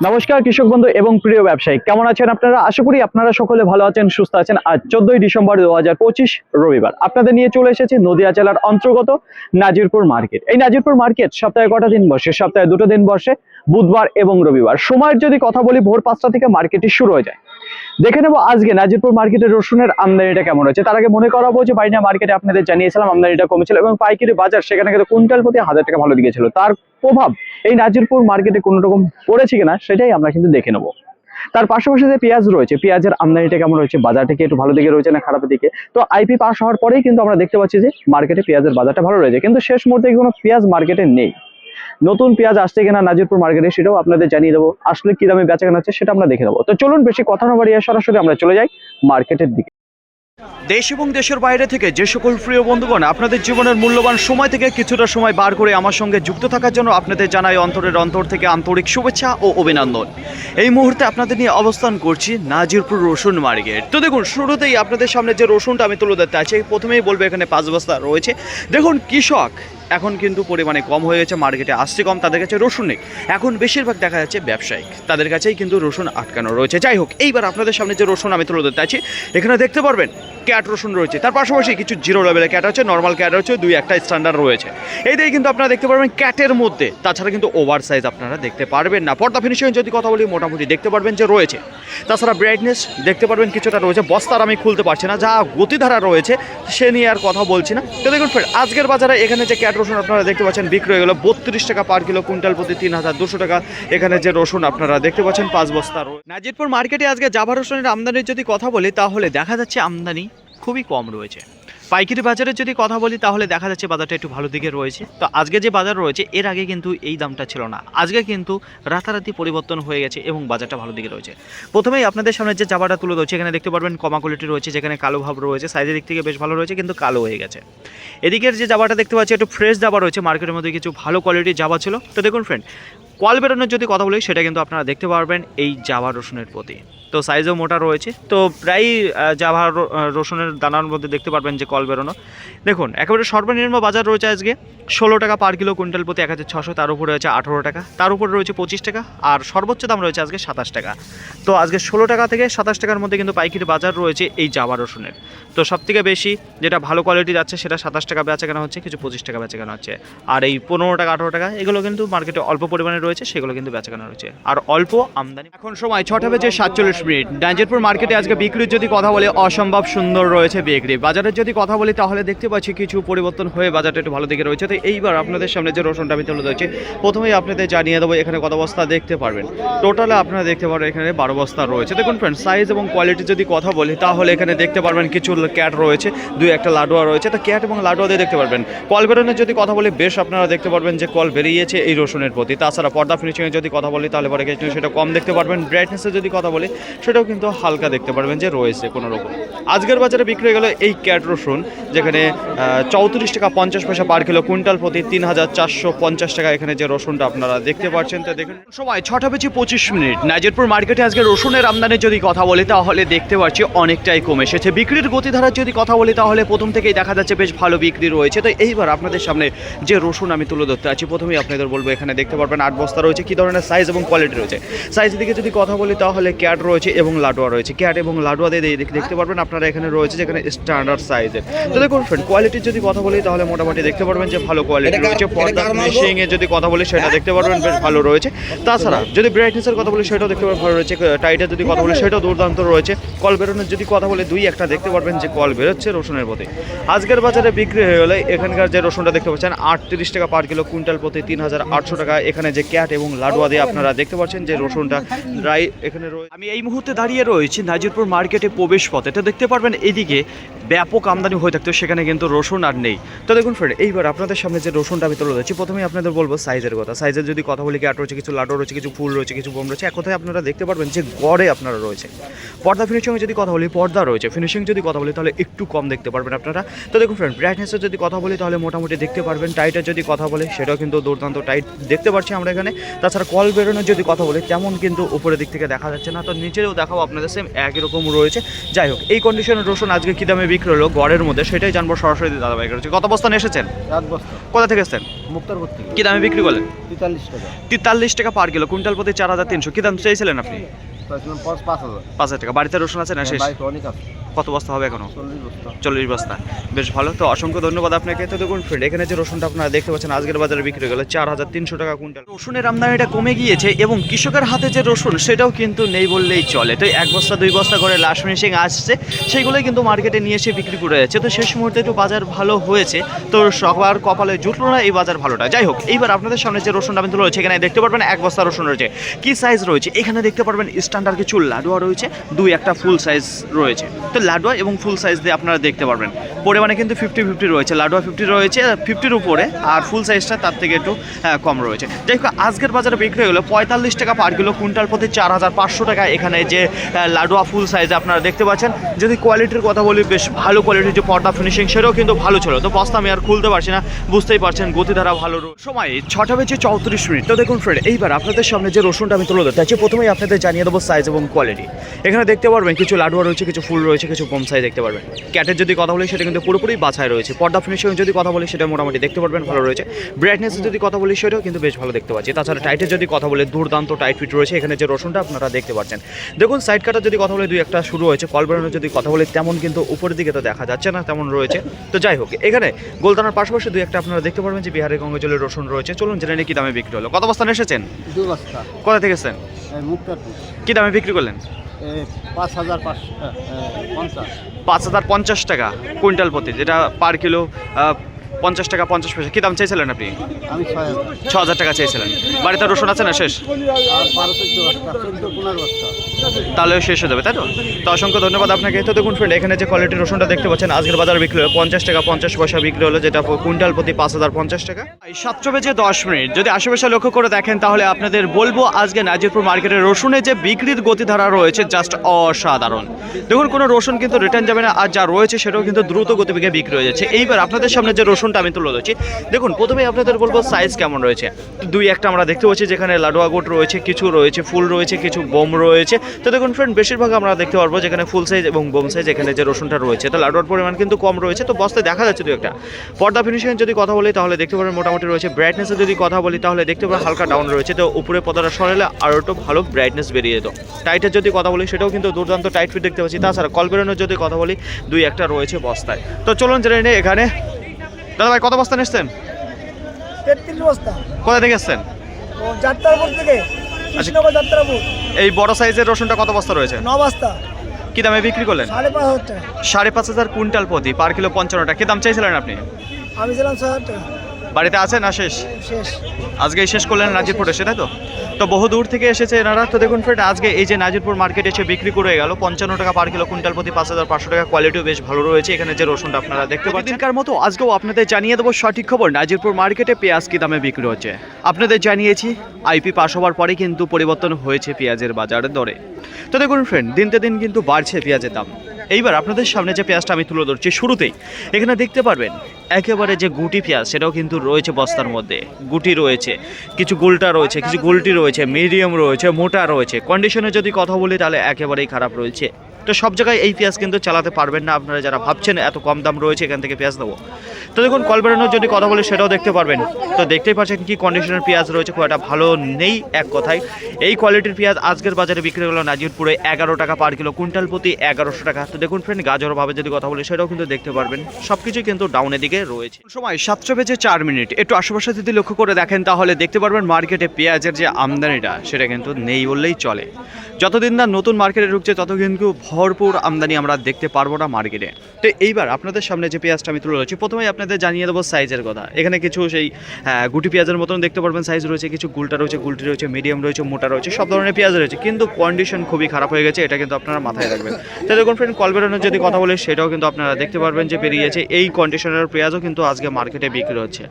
নমস্কার কৃষক বন্ধু এবং প্রিয় ব্যবসায়ী, কেমন আছেন আপনারা? আশা করি আপনারা সকলে ভালো আছেন, সুস্থ আছেন। আজ 14ই ডিসেম্বর 2025 রবিবার আপনাদের নিয়ে চলে এসেছি নদিয়া জেলার অন্তর্গত নাজিরপুর মার্কেট। এই নাজিরপুর মার্কেট সপ্তাহে কটা দিন বসে? সপ্তাহে 2টো দিন বসে, বুধবার এবং রবিবার। সময়ের যদি কথা বলি, ভোর 5টা থেকে মার্কেটটি শুরু হয়ে যায়। দেখে নেবো আজকে নাজিরপুর মার্কেটের রসুনের আমদানিটা কেমন হচ্ছে। তার আগে মনে করাবো যে বাইনা মার্কেটে আপনাদের জানিয়েছিলাম আমদানিটা কমেছিল এবং পাইকারি বাজার সেখানে কিন্তু কুইন্টাল প্রতি 1000 টাকা ভালো দিকেছিল। তার প্রভাব এই নাজিরপুর মার্কেটে কোনো রকম পড়েছে কিনা সেটাই আমরা কিন্তু দেখে নেবো। তার পাশাপাশি যে পেঁয়াজ রয়েছে, পেঁয়াজের আমদানিটা কেমন রয়েছে, বাজারটা কি একটু ভালো দিকে রয়েছে না খারাপের দিকে। তো আইপি পাস হওয়ার পরেই কিন্তু আমরা দেখতে পাচ্ছি যে মার্কেটে পেঁয়াজের বাজারটা ভালো রয়েছে, কিন্তু শেষ মুহূর্তে কোনো পেঁয়াজ মার্কেটে নেই। নতুন পেঁয়াজ আসছে কিনা নাজিরপুর মার্কেটে সেটাও আপনাদের জানিয়ে দেবো। আসলে কি দামে বেচা কেনা হচ্ছে সেটা আমরা দেখে নেবো। তো চলুন বেশি কথা না বাড়িয়ে সরাসরি আমরা চলে যাই মার্কেটের দিকে। দেশ এবং দেশের বাইরে থেকে যে সকল প্রিয় বন্ধুগণ আপনাদের জীবনের মূল্যবান সময় থেকে কিছুটা সময় বার করে আমার সঙ্গে যুক্ত থাকার জন্য আপনাদের জানাই অন্তরের অন্তর থেকে আন্তরিক শুভেচ্ছা ও অভিনন্দন। এই মুহূর্তে আপনাদের নিয়ে অবস্থান করছি নাজিরপুর রসুন মার্কেট। তো দেখুন, শুরুতেই আপনাদের সামনে যে রসুনটা আমি তুলে ধরতে আছি, প্রথমেই বলবো এখানে 5 বস্তা রয়েছে। দেখুন, কৃষক এখন কিন্তু পরিমাণে কম হয়ে গেছে, মার্কেটে আসছে কম, তাদের কাছে রসুন নেই। এখন বেশিরভাগ দেখা যাচ্ছে ব্যবসায়িক, তাদের কাছেই কিন্তু রসুন আটকানো রয়েছে। যাই হোক, এইবার আপনাদের সামনে যে রসুন আমি তুলে ধরতে আছি, এখানে দেখতে পারবেন ক্যাট রসুন রয়েছে। তার পাশাপাশি কিছু জিরো লেভেলের ক্যাট আছে, নর্মাল ক্যাট রয়েছে, দুই একটা স্ট্যান্ডার্ড রয়েছে। এইটাই কিন্তু আপনারা দেখতে পারবেন ক্যাটের মধ্যে। তাছাড়া কিন্তু ওভার সাইজ আপনারা দেখতে পারবেন না। পর্দা ফিনিশিং যদি কথা বলি, মোটামুটি দেখতে পারবেন যে রয়েছে। তাছাড়া ব্রাইটনেস দেখতে পারবেন কিছুটা রয়েছে। বস্তার আমি খুলতে পারছি না, যা গতিধারা রয়েছে সে নিয়ে আর কথা বলছি না। তো দেখুন ফ্রেন্ড, আজকের বাজারে এখানে যে ক্যাট রসুন আপনারা দেখতে পাচ্ছেন বিক্রি হয়ে গেল 32 টাকা পার কিলো, কুইন্টাল প্রতি 3200 টাকা। এখানে যে রসুন আপনারা দেখতে পাচ্ছেন 5 বস্তা। নাজিরপুর মার্কেটে আজকে জাভা রসুনের আমদানির যদি কথা বলি, তাহলে দেখা যাচ্ছে আমদানি খুবই কম রয়েছে। পাইকারি বাজারের যদি কথা বলি, তাহলে দেখা যাচ্ছে বাজারটা একটু ভালো দিকে রয়েছে। তো আজকে যে বাজার রয়েছে, এর আগে কিন্তু এই দামটা ছিল না। আজকে কিন্তু রাতারাতি পরিবর্তন হয়ে গেছে এবং বাজারটা ভালো দিকে রয়েছে। প্রথমেই আপনাদের সামনে যে জাবাটা তুলে ধরছে, এখানে দেখতে পারবেন কমা কোয়ালিটি রয়েছে, যেখানে কালো ভাব রয়েছে। সাইজের দিক থেকে বেশ ভালো রয়েছে, কিন্তু কালো হয়ে গেছে। এদিকের যে জাবাটা দেখতে পাচ্ছি একটু ফ্রেশ জাবা রয়েছে, মার্কেটের মধ্যে কিছু ভালো কোয়ালিটির জাবা ছিল। তো দেখুন ফ্রেন্ড, কল বেরোনোর যদি কথা বলি, সেটা কিন্তু আপনারা দেখতে পারবেন এই জাভা রসুনের প্রতি। তো সাইজও মোটা রয়েছে, তো প্রায় জাভা রসুনের দানার মধ্যে দেখতে পারবেন যে কল বেরোনো। দেখুন, একেবারে সর্বনিম্ন বাজার রয়েছে আজকে 16 টাকা পার কিলো, কুইন্টাল প্রতি 1600। তার উপরে রয়েছে 18 টাকা, তার উপরে রয়েছে 25 টাকা, আর সর্বোচ্চ দাম রয়েছে আজকে 27 টাকা। তো আজকে 16 টাকা থেকে 27 টাকার মধ্যে কিন্তু পাইকারি বাজার রয়েছে এই জাভা রসুনের। তো সবথেকে বেশি যেটা ভালো কোয়ালিটি যাচ্ছে, সেটা 27 টাকা বেচা কেনা হচ্ছে, কিছু 25 টাকা বেচা কেনা হচ্ছে। আর এই 15 টাকা 18 টাকা এগুলো কিন্তু মার্কেটে অল্প পরিমাণে রয়েছে, সেগুলো কিন্তু বেচা কেনা রয়েছে, আর অল্প আমদানি। এখন সময় 6টা বেজে 47 মিনিট। নাজিরপুর মার্কেটে আজকে বিক্রির যদি কথা বলে, অসম্ভব সুন্দর রয়েছে বিক্রি। বাজারের যদি কথা বলি, তাহলে দেখতে পাচ্ছি কিছু পরিবর্তন হয়ে বাজারটা একটু ভালো দিকে রয়েছে। তো এইবার আপনাদের সামনে যে রসুনটা আমি তুলে ধরছি, প্রথমেই আপনাদের জানিয়ে দেবো এখানে কত বস্তা দেখতে পারবেন। টোটালে আপনারা দেখতে পারবেন এখানে 12 বস্তা রয়েছে। দেখুন ফ্রেন্ড, সাইজ এবং কোয়ালিটি যদি কথা বলি, তাহলে এখানে দেখতে পারবেন কিছু ক্যাট রয়েছে, দুই একটা লাডুয়া রয়েছে। তো ক্যাট এবং লাডুয়া দিয়ে দেখতে পারবেন। কল বেরোনোর যদি কথা বলি, বেশ আপনারা দেখতে পারবেন যে কল বেরিয়েছে এই রসুনের প্রতি। তাছাড়া পর্দা ফিনিশিংয়ের যদি কথা বলি, তাহলে পরে কিন্তু সেটা কম দেখতে পারবেন। ব্রাইটনেসের যদি কথা বলি, সেটাও কিন্তু হালকা দেখতে পারবেন যে রয়েছে কোনো রকম। আজকের বাজারে বিক্রি হয়ে গেল এই ক্যাট রসুন, যেখানে 34 টাকা 50 পয়সা পার কিলো, কুইন্টাল প্রতি 3450 টাকা। এখানে যে রসুনটা আপনারা দেখতে পাচ্ছেন। তো দেখুন, সময় 6টা বেজে 25 মিনিট। নাজিরপুর মার্কেটে আজকে রসুনের আমদানির যদি কথা বলি, তাহলে দেখতে পাচ্ছি অনেকটাই কমে এসেছে। বিক্রির গতিধারার যদি কথা বলি, তাহলে প্রথম থেকেই দেখা যাচ্ছে বেশ ভালো বিক্রি রয়েছে। তো এইবার আপনাদের সামনে যে রসুন আমি তুলে ধরতে আছি, প্রথমেই আপনাদের বলবো এখানে দেখতে পারবেন 8 বস্তা রয়েছে। কী ধরনের সাইজ এবং কোয়ালিটি রয়েছে, সাইজের দিকে যদি কথা বলি, তাহলে ক্যাট রয়েছে এবং লাডুয়া রয়েছে। ক্যাট এবং লাডুয়া দিয়ে দেখতে পারবেন আপনারা এখানে রয়েছে, যেখানে স্ট্যান্ডার্ড সাইজের। তো দেখুন ফ্রেন্ড, কোয়ালিটির যদি কথা বলি, তাহলে মোটামুটি দেখতে পারবেন যে ভালো কোয়ালিটি রয়েছে। পর্দা ফিনিশিং এর যদি কথা বলি, সেটা দেখতে পারবেন বেশ ভালো রয়েছে। তাছাড়া যদি ব্রাইটনেসের কথা বলি, সেটাও দেখতে পারবেন ভালো রয়েছে। টাইটের যদি কথা বলি, সেটাও দুর্দান্ত রয়েছে। কল বেরোনোর যদি কথা বলি, দুই একটা দেখতে পারবেন যে কল বেরোচ্ছে রসুনের প্রতি। আজকের বাজারে বিক্রি হয়ে গেলে এখানকার যে রসুনটা দেখতে পাচ্ছেন 38 টাকা পার কিলো, কুইন্টাল প্রতি 3800 টাকা। এখানে যে ক্যাট এবং লাডুয়া দিয়ে আপনারা দেখতে পাচ্ছেন যে রসুনটা ড্রাই এখানে রয়েছে। আমি এই মুহূর্তে দাঁড়িয়ে রয়েছি নাজিরপুর মার্কেটে প্রবেশ পথে। তো দেখতে পারবেন এদিকে ব্যাপক আমদানি হয়ে থাকতো, সেখানে কিন্তু রসুন আর নেই। তো দেখুন ফ্রেন্ড, এইবার আপনাদের সামনে যে রসুনটা আমি তুলে ধরছি, প্রথমেই আপনাদের বলবো সাইজের কথা। সাইজের যদি কথা বলি, ক্যাট রয়েছে, কিছু লাডু রয়েছে, কিছু ফুল রয়েছে, কিছু বোম রয়েছে। এক কথায় আপনারা দেখতে পারবেন যে গড়ে আপনারা রয়েছে। পর্দা ফিনিশিংয়ে যদি কথা বলি, পর্দা রয়েছে। ফিনিশিং যদি কথা বলি, তাহলে একটু কম দেখতে পারবেন আপনারা। তো দেখুন ফ্রেন্ড, ব্রাইটনেসের যদি কথা বলি, তাহলে মোটামুটি দেখতে পারবেন। টাইটের যদি কথা বলি, সেটাও কিন্তু দুর্দান্ত টাইট দেখতে পাচ্ছি আমরা এখানে। এখানে। তাছাড়া কল বেরোনোর যদি কথা বলি তেমন কিন্তু উপরের দিক থেকে দেখা যাচ্ছে না, তো নিচেও দেখাবো আপনাদের সেম একই রকম রয়েছে। যাই হোক, এই কন্ডিশনের রসুন আজকে কী দামে বিক্রি হলো গড়ের মধ্যে সেটাই জানবো সরাসরি দাদাভাই কাছে। কত বস্তা নিয়ে এসেছেন? 7 বস্তা। কোথা থেকে এসেছেন? মুক্তারপুর থেকে। কী দামে বিক্রি করলেন? 43 টাকা। 43 টাকা পার কিলো, কুইন্টাল প্রতি 4300। কী দাম চেয়েছিলেন আপনি? 5,000 টাকা। বাড়িতে রসুন আছে না শেষ? অনেক আছে। কত বস্তা হবে এখনো? 40 বস্তা। 40 বস্তা, বেশ ভালো। তো অসংখ্য ধন্যবাদ আপনাকে। তো দেখুন ফ্রেন্ড, এখানে যে রসুনটা আপনারা দেখতে পাচ্ছেন আজকের বাজারে বিক্রি হয়ে গেল 4300 টাকা কুইন্টাল। রসুনের আমদানিটা কমে গিয়েছে এবং কৃষকের হাতে যে রসুন সেটাও কিন্তু নেই বললেই চলে। তো 1 বস্তা 2 বস্তা করে লাস্ট ফিনিশিং আসছে, সেইগুলোই কিন্তু মার্কেটে নিয়ে এসে বিক্রি করে যাচ্ছে। তো শেষ মুহূর্তে একটু বাজার ভালো হয়েছে, তো সবার কপালে জুটলো না এই বাজার ভালোটা। যাই হোক, এইবার আপনাদের সামনে যে রসুনটা আমি তুলে রয়েছে এখানে দেখতে পারবেন 1 বস্তা রসুন রয়েছে। কি সাইজ রয়েছে এখানে দেখতে পারবেন, স্ট্যান্ডার্ড কিছু লাডুয়া রয়েছে, 2-1টা ফুল সাইজ রয়েছে। তো লাডুয়া এবং ফুল সাইজ দিয়ে আপনারা দেখতে পারবেন পরিমাণে কিন্তু 50-50 রয়েছে। লাডুয়া 50 রয়েছে, 50-র উপরে, আর ফুল সাইজটা তার থেকে একটু কম রয়েছে। যাই হোক, আজকের বাজারে বিক্রি হয়ে গেলো 45 টাকা পার কিলো, কুইন্টাল প্রতি 4500 টাকা। এখানে যে লাডুয়া ফুল সাইজ আপনারা দেখতে পাচ্ছেন, যদি কোয়ালিটির কথা বলি বেশ ভালো কোয়ালিটির যে পর্দা ফিনিশিং সেটাও কিন্তু ভালো ছিল। তো বস্তা আমি আর খুলতে পারছি না, বুঝতেই পারছেন গতিধারা ভালো। সময় 6টা বেজে 34 মিনিট। তো দেখুন ফ্রেন্ড, এইবার আপনাদের সামনে যে রসুনটা আমি তুলে ধরতে চাইছি প্রথমেই আপনাদের জানিয়ে দেবো সাইজ এবং কোয়ালিটি। এখানে দেখতে পারবেন কিছু লাডুয়া রয়েছে, কিছু ফুল রয়েছে, কিছু কম সাইজ দেখতে পারবেন। ক্যাটের যদি কথা বলি সেটা কিন্তু পুরোপুরি বাছাই রয়েছে। পর্দা ফিনিশিং যদি কথা বলি সেটা মোটামুটি দেখতে পারবেন ভালো রয়েছে। ব্রাইটনেস যদি কথা বলি সেটাও কিন্তু বেশ ভালো দেখতে পাচ্ছি। তাছাড়া টাইটের যদি কথা বলি দুর্দান্ত টাইট ফিট রয়েছে। এখানে যে রসুনটা আপনারা দেখতে পাচ্ছেন, দেখুন সাইড কাটার যদি কথা বলি 2-1টা শুরু হয়েছে। কল বেরোনোর যদি কথা বলি তেমন কিন্তু উপরের দিকে তো দেখা যাচ্ছে না, তেমন রয়েছে। তো যাই হোক, এখানে গোলদানার পাশাপাশি 2-1টা আপনারা দেখতে পারবেন যে বিহারের গঙ্গাজলের রসুন রয়েছে। চলুন জেনে নিই কী দামে বিক্রি হলো। কত বস্তা এসেছেন? 2 বস্তা। কোথা থেকে এসেছেন? মুক্তারপুর। কী দামে বিক্রি করলেন? 5,550। 5,050 টাকা কুইন্টাল প্রতি, যেটা পার কিলো 50 টাকা 50 পয়সা। কী দাম চাইছিলেন আপনি? আমি 6,000 টাকা চেয়েছিলেন। বাড়িতে রসুন আছে না শেষ? আর 12-14 বস্তা, 14-15 বস্তা। তাহলেও শেষ হয়ে যাবে, তাই তো? তো অসংখ্য ধন্যবাদ আপনাকে। তো দেখুন ফ্রেন্ড, এখানে যে কোয়ালিটির রসুনটা দেখতে পাচ্ছেন আজকের বাজারে বিক্রি হলো 50 টাকা 50 পয়সা বিক্রি হলো, যেটা কুইন্টাল প্রতি 5,050 টাকা। 7টা বেজে 10 মিনিট। যদি আশেপাশে লক্ষ্য করে দেখেন তাহলে আপনাদের বলবো আজকে নাজিরপুর মার্কেটের রসুনে যে বিক্রির গতিধারা রয়েছে জাস্ট অসাধারণ। দেখুন কোনো রসুন কিন্তু রিটার্ন যাবে না, আর যা রয়েছে সেটাও কিন্তু দ্রুত গতিবেগে বিক্রি হয়ে যাচ্ছে। এইবার আপনাদের সামনে যে রসুনটা আমি তুলে ধরছি, দেখুন প্রথমেই আপনাদের বলবো সাইজ কেমন রয়েছে। 2-1টা আমরা দেখতে পাচ্ছি যেখানে লাডুয়া গোট রয়েছে, কিছু রয়েছে ফুল রয়েছে, কিছু বোম রয়েছে। তো দেখুন ফ্রেন্ড, বেশিরভাগ আমরা দেখতে পারবো যেখানে ফুল সাইজ এবং বোম সাইজ এখানে যে রসুনটা রয়েছে। তো লাডুয়ার পরিমাণ কিন্তু কম রয়েছে, তো বস্তায় দেখা যাচ্ছে 2-1টা। পর্দা ফিনিশিং যদি কথা বলি তাহলে দেখতে পারবেন মোটামুটি রয়েছে। ব্রাইটনেসের যদি কথা বলি তাহলে দেখতে পাবেন হালকা ডাউন রয়েছে, তো উপরে পর্দাটা সরালে আরও একটু ভালো ব্রাইটনেস বেরিয়ে যেত। টাইটের যদি কথা বলি সেটাও কিন্তু দুর্দান্ত টাইট ফিট দেখতে পাচ্ছি। তাছাড়া কল বেরোনোর যদি কথা বলি 2-1টা রয়েছে বস্তায়। তো চলুন জেনে নিই এখানে। দাদা ভাই কত বস্তা নিচ্ছেন? 33 বস্তা। কোথা থেকে এসছেন? যাত্রাপুর থেকে। কৃষ্ণনগর যাত্রাপুর। এই বড় সাইজের রসুনটা কত বস্তা রয়েছে? 9 বস্তা। কি দামে বিক্রি করলেন? 5,500 টাকা। 5,500 কুইন্টাল প্রতি, পার কিলো 55 টাকা। কি দাম চাইছিলেন আপনি? আমি ছিলাম 6,000 টাকা। বাড়িতে আছে না শেষ? শেষ। আজকেই শেষ করলেন নাজিরপুর এসে, তাই তো? তো বহু দূর থেকে এসেছে এনারা। তো দেখুন ফ্রেন্ড, আজকে এই যে নাজিরপুর মার্কেটে এসে বিক্রি করে গেল 55 টাকা পার কিলো, কুইন্টাল প্রতি 5,500 টাকা। কোয়ালিটিও বেশ ভালো রয়েছে। এখানে যে রসুনটা আপনারা দেখতে পাচ্ছেন কার মতো আজকেও আপনাদের জানিয়ে দেবো সঠিক খবর। নাজিরপুর মার্কেটে পেঁয়াজ কি দামে বিক্রি হচ্ছে আপনাদের জানিয়েছি। আইপি পাস হওয়ার পরে কিন্তু পরিবর্তন হয়েছে পেঁয়াজের বাজারের দরে। তো দেখুন ফ্রেন্ড, দিনকে দিন কিন্তু বাড়ছে পেঁয়াজের দাম। এইবার আপনাদের সামনে যে পেঁয়াজটা আমি তুলে ধরছি শুরুতেই এখানে দেখতে পারবেন একেবারে যে গুটি পেঁয়াজ সেটাও কিন্তু রয়েছে বস্তার মধ্যে। গুটি রয়েছে, কিছু গোলটা রয়েছে, কিছু গোলটি রয়েছে, মিডিয়াম রয়েছে, মোটা রয়েছে। কন্ডিশনে যদি কথা বলি তাহলে একেবারেই খারাপ রয়েছে। তো সব জায়গায় এই পেঁয়াজ কিন্তু চালাতে পারবেন না আপনারা যারা ভাবছেন এত কম দাম রয়েছে এখান থেকে পেঁয়াজ দেবো। তো দেখুন কল বেরোনোর যদি কথা বলি সেটাও দেখতে পারবেন। তো দেখতেই পাচ্ছেন কি কন্ডিশনের পেঁয়াজ রয়েছে, খুব একটা ভালো নেই এক কথায়। এই কোয়ালিটির পেঁয়াজ আজকের বাজারে বিক্রি হলো নাজিরপুরে 11 টাকা পার কিলো, কুইন্টাল প্রতি 1100 টাকা। তো দেখুন ফ্রেন্ড, গাজরভাবে যদি কথা বলি সেটাও কিন্তু দেখতে পারবেন সব কিছুই কিন্তু ডাউনের দিকে রয়েছে। সময় 7টা বেজে 4 মিনিট। একটু আশেপাশে যদি লক্ষ্য করে দেখেন তাহলে দেখতে পারবেন মার্কেটে পেঁয়াজের যে আমদানিটা সেটা কিন্তু নেই বললেই চলে। যতদিন না নতুন মার্কেটে ঢুকছে তত কিন্তু ভরপুর আমদানি আমরা দেখতে পারবো না মার্কেটে। তো এইবার আপনাদের সামনে যে পেঁয়াজটা আমি তুলে ধরছি প্রথমেই আপনাদের জানিয়ে দেবো সাইজের কথা। এখানে কিছু সেই গুটি পেঁয়াজের মতন দেখতে পারবেন সাইজ রয়েছে, কিছু গুলটা রয়েছে, গুলটি রয়েছে, মিডিয়াম রয়েছে, মোটা রয়েছে, সব ধরনের পেঁয়াজ রয়েছে। কিন্তু কন্ডিশন খুবই খারাপ হয়ে গেছে, এটা কিন্তু আপনারা মাথায় রাখবেন। তো দেখুন ফ্রেন্ড, কল বেরোনোর যদি কথা বলি সেটাও কিন্তু আপনারা দেখতে পারবেন যে বেরিয়েছে। এই কন্ডিশনের পেঁয়াজও কিন্তু আজকে মার্কেটে বিক্রি হচ্ছে।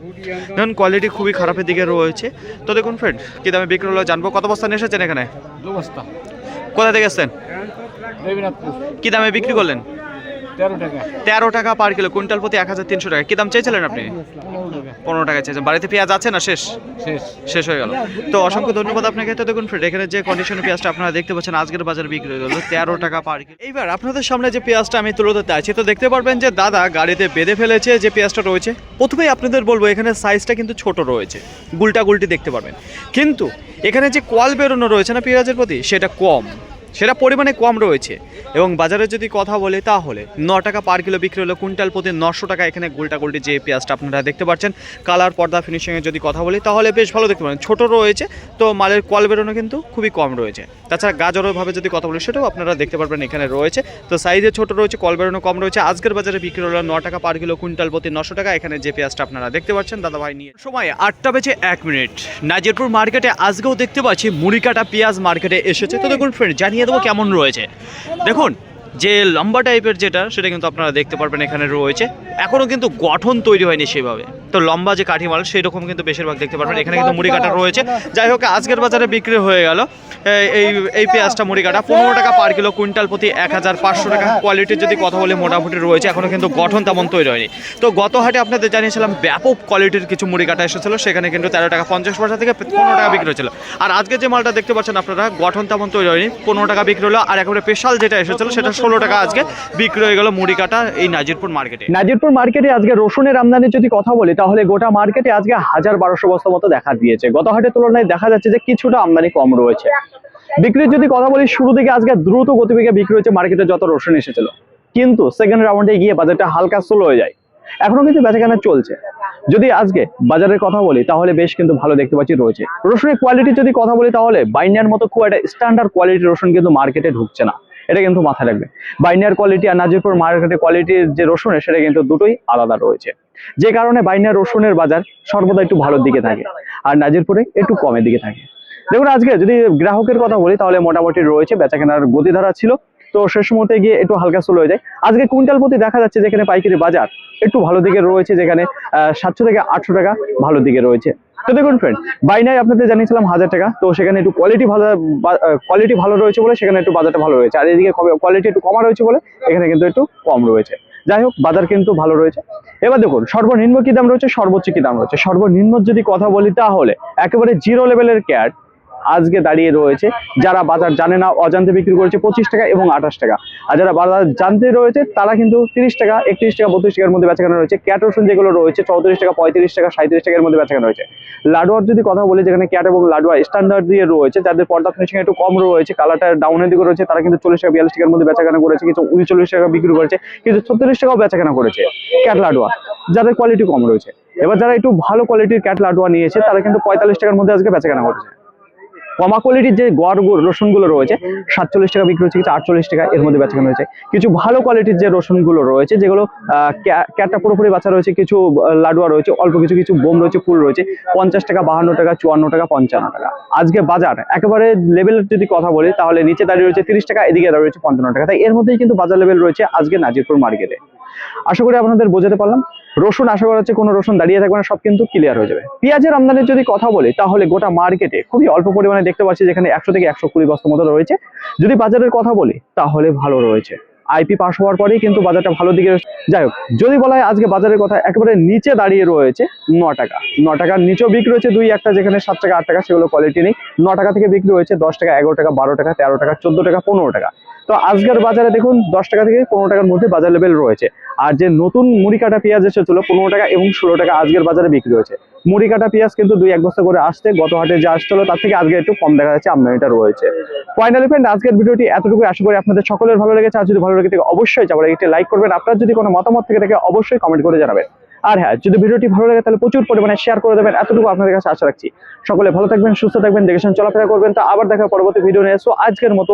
দেখুন কোয়ালিটি খুবই খারাপের দিকে রয়েছে। তো দেখুন ফ্রেন্ড, কী দামে বিক্রি হলো জানবো। কত বস্তা নিয়ে এসেছেন এখানে? 2 বস্তা। কোথা থেকে এসছেন? রবিনাথপুর। কী দামে বিক্রি করলেন? 13 টাকা 13 টাকা পার কিলো, কুইন্টাল প্রতি 1300 টাকা। কি দাম চেয়েছিলেন আপনি? 15 টাকা চেয়েছেন। বাড়িতে পেঁয়াজ আছে না শেষ? শেষ হয়ে গেল। তো অসংখ্য ধন্যবাদ আপনাকে। তো দেখুন ফ্রেন্ড, এখানে যে কন্ডিশনে পেঁয়াজটা আপনারা দেখতে পাচ্ছেন আজকের বাজারে বিক্রি হয়ে গেল 13 টাকা পার কিলো। এইবার আপনাদের সামনে যে পেঁয়াজটা আমি তুলে ধরতে আছি, তো দেখতে পারবেন যে দাদা গাড়িতে বেঁধে ফেলেছে যে পেঁয়াজটা রয়েছে। প্রথমেই আপনাদের বলবো এখানে সাইজটা কিন্তু ছোট রয়েছে, গুলটা গুলটি দেখতে পারবেন, কিন্তু এখানে যে কোয়াল বেরোনো রয়েছে না পেঁয়াজের প্রতি, সেটা কম, সেটা পরিমাণে কম রয়েছে। এবং বাজারে যদি কথা বলি তাহলে 9 টাকা পার কিলো বিক্রি হলো, কুইন্টাল প্রতি 900 টাকা। এখানে গোলটা গোলটি যে পেঁয়াজটা আপনারা দেখতে পাচ্ছেন, কালার পর্দা ফিনিশিংয়ে যদি কথা বলি তাহলে বেশ ভালো দেখতে পারেন, ছোট রয়েছে। তো মালের কোয়াল বেরোনো কিন্তু খুবই কম রয়েছে। তাছাড়া গাজরভাবে যদি কথা বলি সেটাও আপনারা দেখতে পারবেন এখানে রয়েছে। তো সাইজে ছোট রয়েছে, কল বেরোনো কম রয়েছে। আজকের বাজারে বিক্রি হলো 9 টাকা পার কিলো, কুইন্টাল প্রতি 900 টাকা। এখানে যে পেঁয়াজটা আপনারা দেখতে পাচ্ছেন দাদা ভাই নিয়ে সময় 8টা বেজে 1 মিনিট নাজিরপুর মার্কেটে আজকেও দেখতে পাচ্ছি মুড়িকাটা পেঁয়াজ মার্কেটে এসেছে। তো দেখুন ফ্রেন্ড, জানিয়ে দেবো কেমন রয়েছে। দেখুন যে লম্বা টাইপের যেটা, সেটা কিন্তু আপনারা দেখতে পারবেন এখানে রয়েছে। এখনও কিন্তু গঠন তৈরি হয়নি সেভাবে। তো লম্বা যে কাঠিমাল সেই রকম কিন্তু বেশিরভাগ দেখতে পারবেন। এখানে কিন্তু মুড়ি কাটা রয়েছে। যাই হোক, আজকের বাজারে বিক্রি হয়ে গেল এই পেঁয়াজটা মুড়ি কাটা 15 টাকা পার কিলো, কুইন্টাল প্রতি 1500 টাকা। কোয়ালিটির যদি কথা বলি মোটামুটি রয়েছে, এখনও কিন্তু গঠন তেমন তৈরি হয়নি। তো গত হাটে আপনাদের জানিয়েছিলাম ব্যাপক কোয়ালিটির কিছু মুড়ি কাটা এসেছিলো, সেখানে কিন্তু 13 টাকা 50 পয়সা থেকে 15 টাকা বিক্রি হয়েছিল। আর আজকে যে মালটা দেখতে পাচ্ছেন আপনারা, গঠন তেমন তৈরি হয়নি, 15 টাকা বিক্রি হলো। আর একেবারে স্পেশাল যেটা এসেছিলো সেটা 16 টাকা আজকে বিক্রি হয়ে গেল মুড়ি কাটা এই নাজিরপুর মার্কেটে। নাজিরপুর মার্কেটে আজকে রসুনের আমদানির যদি কথা বলি তাহলে গোটা মার্কেটে আজকে 1200 বস্তা মতো দেখা দিয়েছে। গত হাটের তুলনায় দেখা যাচ্ছে যে কিছুটা আমদানি কম রয়েছে। বিক্রির যদি কথা বলি, শুরু থেকে আজকে দ্রুত গতিবেগে বিক্রি হয়েছে মার্কেটে যত রসুন এসেছিল, কিন্তু সেকেন্ড রাউন্ডে গিয়ে বাজারটা হালকা স্লো হয়ে যায়। এখনো কিন্তু বেচাকেনা চলছে। যদি আজকে বাজারের কথা বলি তাহলে বেশ কিন্তু ভালো দেখতে পাচ্ছি রয়েছে। রসুনের কোয়ালিটি যদি কথা বলি তাহলে বাইন্ডার মতো খুব একটা স্ট্যান্ডার্ড কোয়ালিটির রসুন কিন্তু মার্কেটে ঢুকছে না, এটা কিন্তু মাথায় রাখবে। বাইনার কোয়ালিটি আর নাজিরপুর মার্কেটের কোয়ালিটির যে রসুনের, সেটা কিন্তু দুটোই আলাদা রয়েছে। যে কারণে বাইনার রসুনের বাজার সর্বদা একটু ভালোর দিকে থাকে আর নাজিরপুরে একটু কমের দিকে থাকে। দেখুন আজকে যদি গ্রাহকের কথা বলি তাহলে মোটামুটি রয়েছে, বেচাকেনার গতিধারা ছিল, তো শেষ মুহূর্তে গিয়ে একটু হালকা স্লো হয়ে যায়। আজকে কুইন্টাল প্রতি দেখা যাচ্ছে যেখানে পাইকারি বাজার একটু ভালো দিকে রয়েছে, যেখানে 700 থেকে 800 টাকা ভালো দিকে রয়েছে। তো দেখুন ফ্রেন্ড, বাইনায় আপনাদের জানিয়েছিলাম 1000 টাকা, তো সেখানে একটু কোয়ালিটি ভালো রয়েছে বলে সেখানে একটু বাজারটা ভালো রয়েছে। আর এদিকে কোয়ালিটি একটু কমা রয়েছে বলে এখানে কিন্তু একটু কম রয়েছে। যাই হোক, বাজার কিন্তু ভালো রয়েছে। এবার দেখুন সর্বনিম্ন কি দাম রয়েছে, সর্বোচ্চ কি দাম রয়েছে। সর্বনিম্ন যদি কথা বলি তাহলে একেবারে জিরো লেভেলের ক্যাট আজকে দাঁড়িয়ে রয়েছে, যারা বাজার জানে না অজান্তে বিক্রি করেছে 25 টাকা এবং 28 টাকা। আর যারা বাজার জানতে রয়েছে তারা কিন্তু 30 টাকা, 31 টাকা, 32 টাকার মধ্যে বেচাকেনা রয়েছে। ক্যাট রসুন যেগুলো রয়েছে 34 টাকা, 35 টাকা, 37 টাকার মধ্যে বেচাকেনা রয়েছে। লাডুয়ার যদি কথা বলি, যেখানে ক্যাট এবং লাডুয়া স্ট্যান্ডার্ড দিয়ে রয়েছে, যাদের পর্দা ফিনিশিং একটু কম রয়েছে, কালারটা ডাউনের দিকে রয়েছে, তারা কিন্তু 40 টাকা, 42 টাকার মধ্যে বেচাকেনা করেছে। কিছু 39 টাকা বিক্রি করেছে, কিছু 36 টাকাও বেচাকেনা করেছে ক্যাট লাডুয়া, যাদের কোয়ালিটি কম রয়েছে। এবার যারা একটু ভালো কোয়ালিটির ক্যাট লাডুয়া নিয়েছে তারা কিন্তু 45 টাকার মধ্যে আজকে বেচাকেনা করেছে। কমা কোয়ালিটির যে গড় রসুনগুলো রয়েছে 47 টাকা বিক্রি হচ্ছে, কিছু 48 টাকা এর মধ্যে বেচাকেনা রয়েছে। কিছু ভালো কোয়ালিটির যে রসুনগুলো রয়েছে, যেগুলো ক্যাটটা পুরোপুরি বাচ্চা রয়েছে, কিছু লাডুয়া রয়েছে, অল্প কিছু কিছু বোম রয়েছে, ফুল রয়েছে, 50 টাকা, 52 টাকা, 54 টাকা, 55 টাকা। আজকে বাজার একেবারে লেভেলের যদি কথা বলি তাহলে নিচে দাঁড়িয়ে রয়েছে 30 টাকা, এদিকে দাঁড়িয়ে রয়েছে 55 টাকা। তাই এর মধ্যেই কিন্তু বাজার লেভেল রয়েছে আজকে নাজিরপুর মার্কেটে। আশা করি আপনাদের বোঝাতে পারলাম। রসুন আশা করা হচ্ছে কোনো রসুন দাঁড়িয়ে থাকবে না, সব কিন্তু ক্লিয়ার হয়ে যাবে। পেঁয়াজের আমদানির যদি কথা বলি তাহলে গোটা মার্কেটে খুবই অল্প পরিমাণে দেখতে পাচ্ছি, যেখানে 100 থেকে 120 বস্তা মতো রয়েছে। যদি বাজারের কথা বলি তাহলে ভালো রয়েছে, আইপি পাস হওয়ার পরেই কিন্তু বাজারটা ভালো দিকে। যাই হোক, যদি বলা হয় আজকে বাজারের কথা, একেবারে নিচে দাঁড়িয়ে রয়েছে 9 টাকা। 9 টাকার নিচেও বিক্রি হয়েছে 2-1টা, যেখানে 7 টাকা, 8 টাকা, সেগুলো কোয়ালিটি নেই। 9 টাকা থেকে বিক্রি হয়েছে 10 টাকা, 11 টাকা, 12 টাকা, 13 টাকা, 14 টাকা, 15 টাকা। তো আজকের বাজারে দেখুন 10 টাকা থেকে 15 টাকার মধ্যে বাজার লেভেল রয়েছে। আর যে নতুন মুড়ি কাটা পেঁয়াজ এসেছিল 15 টাকা এবং 16 টাকা আজকের বাজারে বিক্রি হয়েছে। মুড়ি কাটা পেঁয়াজ কিন্তু 2-1 বস্তা করে আসছে, গত হাটে যে আসছিল তার থেকে আজকে একটু কম দেখা যাচ্ছে আমদানিটা রয়েছে। ফাইনালি ফ্রেন্ড, আজকের ভিডিওটি এতটুকু। আশা করি আপনাদের সকলের ভালো লেগেছে। আর যদি ভালো লেগে থাকে অবশ্যই একটি লাইক করবেন। আপনার যদি কোনো মতামত থেকে থাকে অবশ্যই কমেন্ট করে জানাবেন। আর হ্যাঁ, যদি ভিডিওটি ভালো লাগে তাহলে প্রচুর পরিমাণে শেয়ার করে দেবেন, এতটুকু আপনাদের কাছে আশা রাখছি। সকলে ভালো থাকবেন, সুস্থ থাকবেন, দেখে শুনে চলাফেরা করবেন। তো আবার দেখা পরবর্তী ভিডিও নিয়ে আসবো। আজকের মতো